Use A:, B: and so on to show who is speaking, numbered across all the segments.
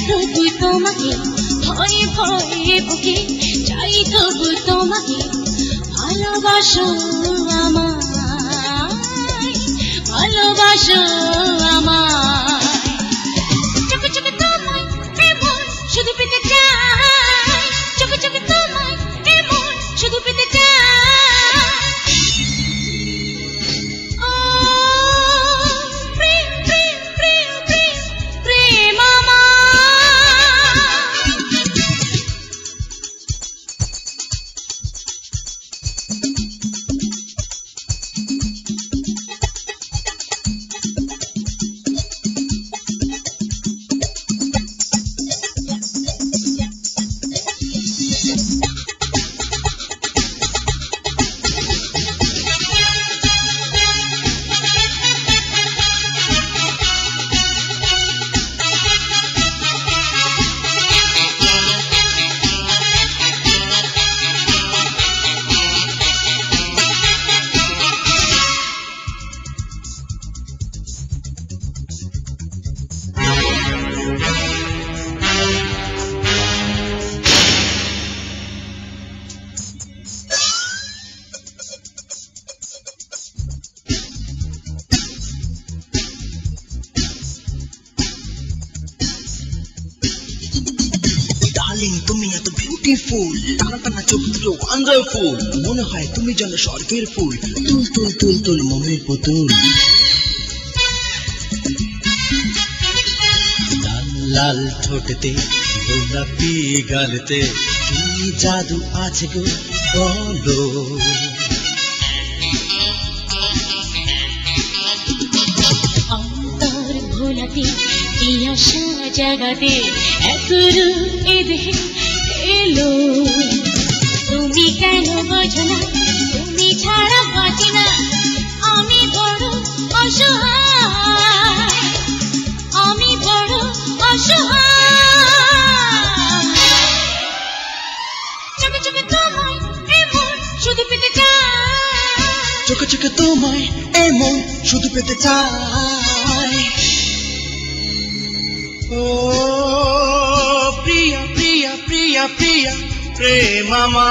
A: তবু তোমাকে ভয়ে ভয়ে বুকে চাই তবু তোমাকে ভালোবাসো আমায় ভালোবাসো আমায় চোখে চোখে তোমায় এমন শুধু পেতে চাই চোখে চোখে তোমায় এমন শুধু পেতে চাই
B: তুমি এত বিউটিফুল টানা টানা চোখ দুটো ওয়ান্ডারফুল মনে হয় তুমি যেন স্বর্গের ফুল তুল তুল তুল তুল মনের পুতুল লাল লাল ঠোঁটেতে গোলাপি গালেতে কি জাদু আছে গো বলো
A: অন্তর ভোলাতে পিয়াসা জাগাতে একরু এদেহে এলো তুমি কেন বোঝো না তুমি ছাড়া বাঁচি না আমি বড় অসহায় আমি বড় অসহায় চোখে চোখে তোমায় এমন শুধু পেতে চাই
B: চোখে চোখে তোমায় এমন শুধু পেতে চাই ও প্রিয়া প্রিয়া প্রিয়া প্রিয়া প্রেমামা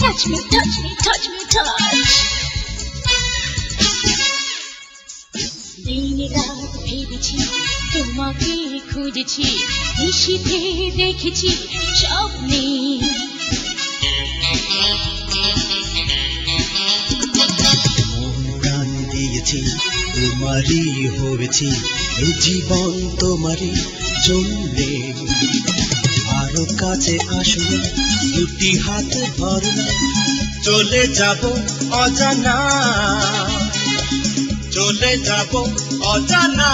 A: Touch me, touch me, touch me, touch. দিন রাত ভেবেছি তোমাকে খুঁজেছি নিশীথে দেখেছি স্বপ্নে
B: মন প্রাণ দিয়েছি তোমারই হয়েছি এই জীবন তোমারই জন্যে আরো কাছে আসুন দুটি হাতে ধরুন চলে যাব অজানা চলে যাব অজানা